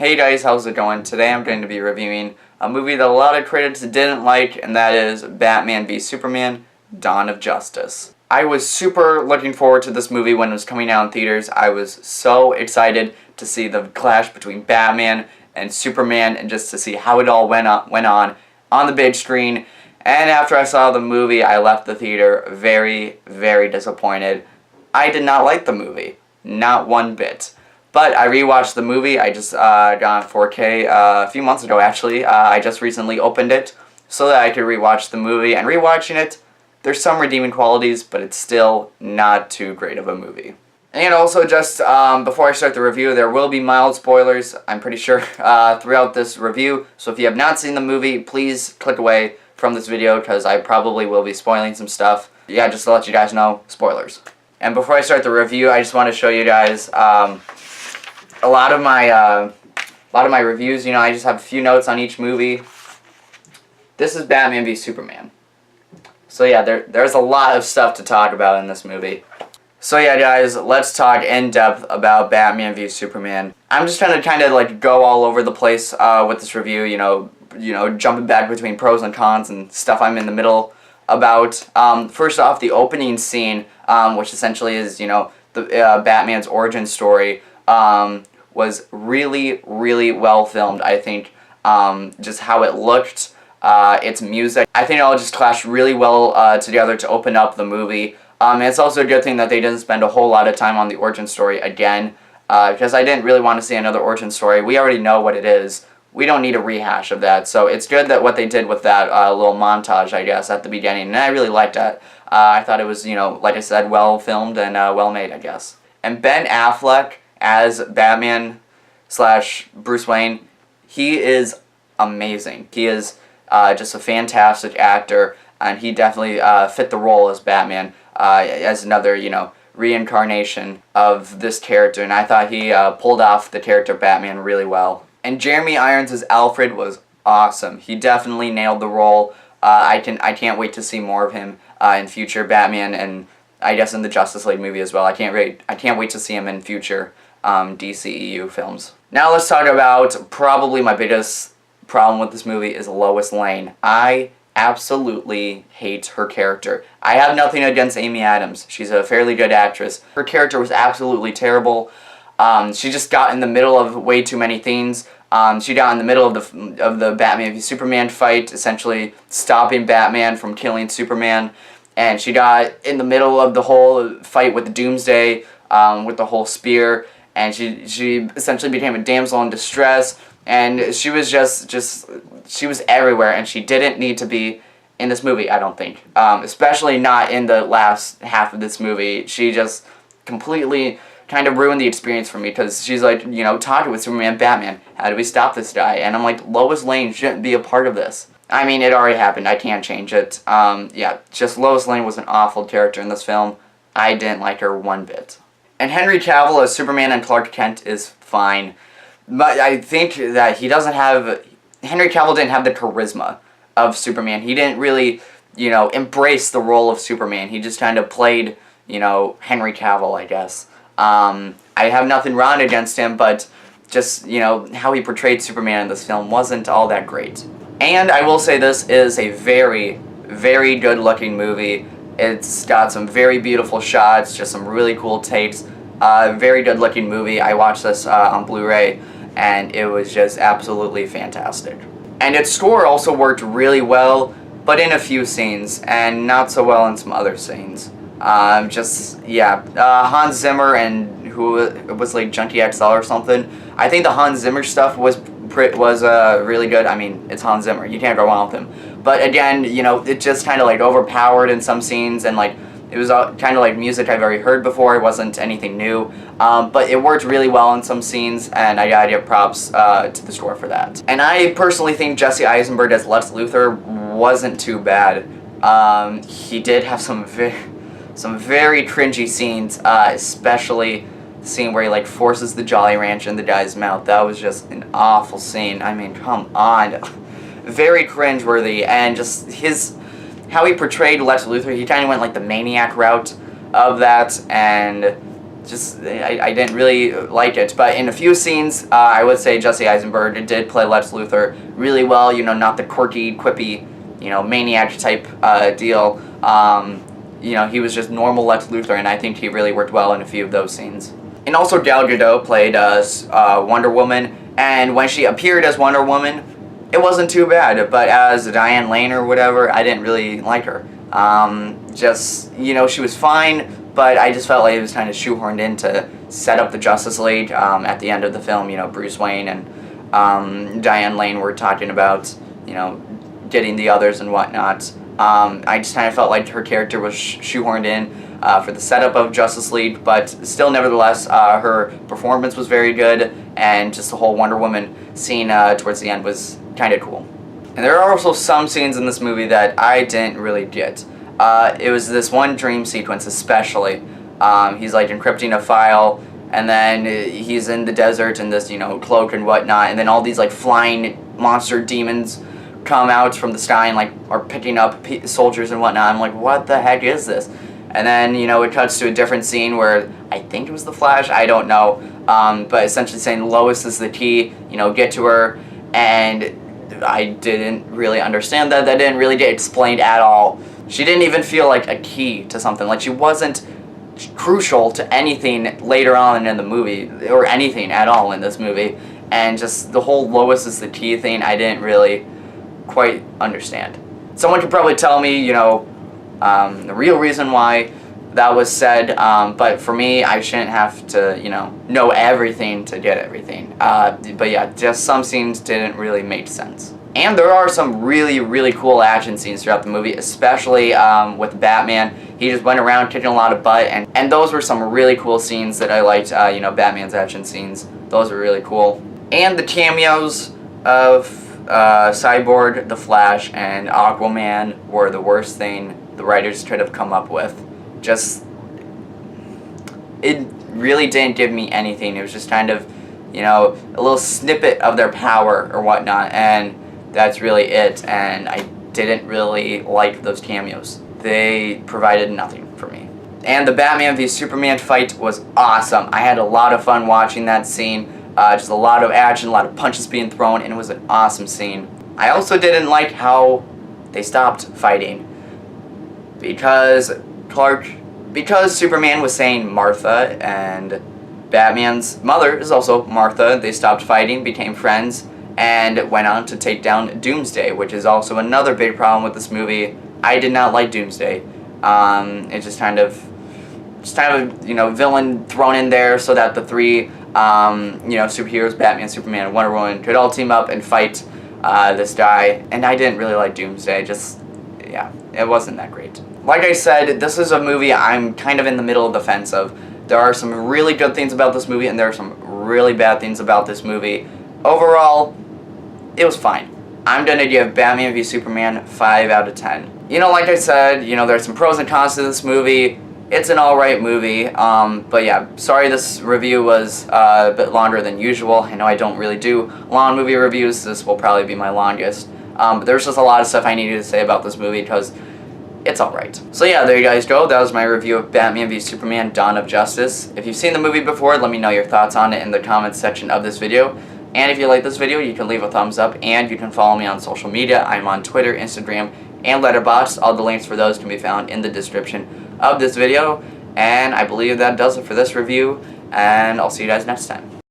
Hey guys, how's it going? Today I'm going to be reviewing a movie that a lot of critics didn't like, and that is Batman v Superman: Dawn of Justice. I was super looking forward to this movie when it was coming out in theaters. I was so excited to see the clash between Batman and Superman and just to see how it all went on the big screen. And after I saw the movie, I left the theater very, very disappointed. I did not like the movie. Not one bit. But I rewatched the movie. I just got on 4K a few months ago, actually. I just recently opened it so that I could rewatch the movie. And rewatching it, there's some redeeming qualities, but it's still not too great of a movie. And also, just before I start the review, there will be mild spoilers, I'm pretty sure, throughout this review. So if you have not seen the movie, please click away from this video, because I probably will be spoiling some stuff. Yeah, just to let you guys know, spoilers. And before I start the review, I just want to show you guys a lot of my reviews. You know, I just have a few notes on each movie. This is Batman v Superman. So yeah, there's a lot of stuff to talk about in this movie. So yeah, guys, let's talk in depth about Batman v Superman. I'm just trying to kind of like go all over the place with this review. You know, jumping back between pros and cons and stuff I'm in the middle about. First off, the opening scene, which essentially is, you know, the Batman's origin story, was really, really well filmed. I think just how it looked, its music, I think it all just clashed really well together to open up the movie. And it's also a good thing that they didn't spend a whole lot of time on the origin story again, because I didn't really want to see another origin story. We already know what it is. We don't need a rehash of that. So it's good that what they did with that little montage, I guess, at the beginning, and I really liked that. I thought it was, you know, like I said, well filmed and well made, I guess. And Ben Affleck as Batman / Bruce Wayne, he is amazing. He is just a fantastic actor, and he definitely fit the role as Batman, as another, you know, reincarnation of this character, and I thought he pulled off the character Batman really well. And Jeremy Irons as Alfred was awesome. He definitely nailed the role. I can't wait to see more of him in future Batman, and I guess in the Justice League movie as well. I can't wait to see him in future DCEU films. Now let's talk about probably my biggest problem with this movie is Lois Lane. I absolutely hate her character. I have nothing against Amy Adams. She's a fairly good actress. Her character was absolutely terrible. She just got in the middle of way too many things. She got in the middle of the Batman v Superman fight, essentially stopping Batman from killing Superman. And she got in the middle of the whole fight with Doomsday, with the whole spear. And she essentially became a damsel in distress. And she was she was everywhere. And she didn't need to be in this movie, I don't think. Especially not in the last half of this movie. She just completely kind of ruined the experience for me, because she's like, you know, talking with Superman, Batman, how do we stop this guy? And I'm like, Lois Lane shouldn't be a part of this. I mean, it already happened, I can't change it. Yeah, just Lois Lane was an awful character in this film. I didn't like her one bit. And Henry Cavill as Superman and Clark Kent is fine, but I think that Henry Cavill didn't have the charisma of Superman. He didn't really, you know, embrace the role of Superman. He just kind of played, you know, Henry Cavill, I guess. I have nothing wrong against him, but just, you know, how he portrayed Superman in this film wasn't all that great. And I will say this is a very, very good looking movie. It's got some very beautiful shots, just some really cool takes. Very good looking movie. I watched this on Blu-ray, and it was just absolutely fantastic. And its score also worked really well, but in a few scenes, and not so well in some other scenes. Hans Zimmer, and who was like Junkie XL or something. I think the Hans Zimmer stuff was really good. I mean, it's Hans Zimmer. You can't go wrong with him. But again, you know, it just kind of like overpowered in some scenes, and like it was kind of like music I've already heard before. It wasn't anything new. But it worked really well in some scenes, and I gotta give props to the score for that. And I personally think Jesse Eisenberg as Lex Luthor wasn't too bad. He did have some very cringy scenes, especially the scene where he like forces the Jolly Rancher in the guy's mouth. That was just an awful scene. I mean, come on. Very cringeworthy, and just how he portrayed Lex Luthor, he kind of went like the maniac route of that, and I didn't really like it. But in a few scenes, I would say Jesse Eisenberg did play Lex Luthor really well. You know, not the quirky, quippy, you know, maniac type deal. You know, he was just normal Lex Luthor, and I think he really worked well in a few of those scenes. And also Gal Gadot played Wonder Woman, and when she appeared as Wonder Woman, it wasn't too bad. But as Diane Lane or whatever, I didn't really like her. Just, you know, she was fine, but I just felt like it was kind of shoehorned in to set up the Justice League at the end of the film. You know, Bruce Wayne and Diane Lane were talking about, you know, getting the others and whatnot. I just kind of felt like her character was shoehorned in for the setup of Justice League, but still, nevertheless, her performance was very good, and just the whole Wonder Woman scene towards the end was kind of cool. And there are also some scenes in this movie that I didn't really get. It was this one dream sequence especially. He's like encrypting a file, and then he's in the desert in this, you know, cloak and whatnot, and then all these like flying monster demons come out from the sky and like are picking up soldiers and whatnot. I'm like, what the heck is this? And then, you know, it cuts to a different scene where I think it was the Flash, I don't know, but essentially saying Lois is the key, you know, get to her, and I didn't really understand that. That didn't really get explained at all. She didn't even feel like a key to something. Like, she wasn't crucial to anything later on in the movie, or anything at all in this movie. And just the whole Lois is the key thing, I didn't really quite understand. Someone could probably tell me, you know, the real reason why that was said, but for me, I shouldn't have to, you know everything to get everything. But yeah, just some scenes didn't really make sense. And there are some really, really cool action scenes throughout the movie, especially with Batman. He just went around kicking a lot of butt, and those were some really cool scenes that I liked, you know, Batman's action scenes. Those were really cool. And the cameos of Cyborg, The Flash, and Aquaman were the worst thing the writers could have come up with. Just, it really didn't give me anything. It was just kind of, you know, a little snippet of their power or whatnot, and that's really it. And I didn't really like those cameos. They provided nothing for me. And the Batman v Superman fight was awesome. I had a lot of fun watching that scene. Just a lot of action, a lot of punches being thrown, and it was an awesome scene. I also didn't like how they stopped fighting, because Superman was saying Martha, and Batman's mother is also Martha. They stopped fighting, became friends, and went on to take down Doomsday, which is also another big problem with this movie. I did not like Doomsday. It's just kind of, you know, villain thrown in there so that the three, you know, superheroes, Batman, Superman, and Wonder Woman, could all team up and fight this guy. And I didn't really like Doomsday. Just, yeah, it wasn't that great. Like I said, this is a movie I'm kind of in the middle of the fence of. There are some really good things about this movie, and there are some really bad things about this movie. Overall, it was fine. I'm gonna give Batman v Superman 5 out of 10. You know, like I said, you know, there's some pros and cons to this movie. It's an alright movie, but yeah, sorry this review was a bit longer than usual. I know I don't really do long movie reviews. This will probably be my longest. But there's just a lot of stuff I needed to say about this movie because it's alright. So yeah, there you guys go. That was my review of Batman v Superman: Dawn of Justice. If you've seen the movie before, let me know your thoughts on it in the comments section of this video. And if you like this video, you can leave a thumbs up, and you can follow me on social media. I'm on Twitter, Instagram, and Letterboxd. All the links for those can be found in the description of this video. And I believe that does it for this review, and I'll see you guys next time.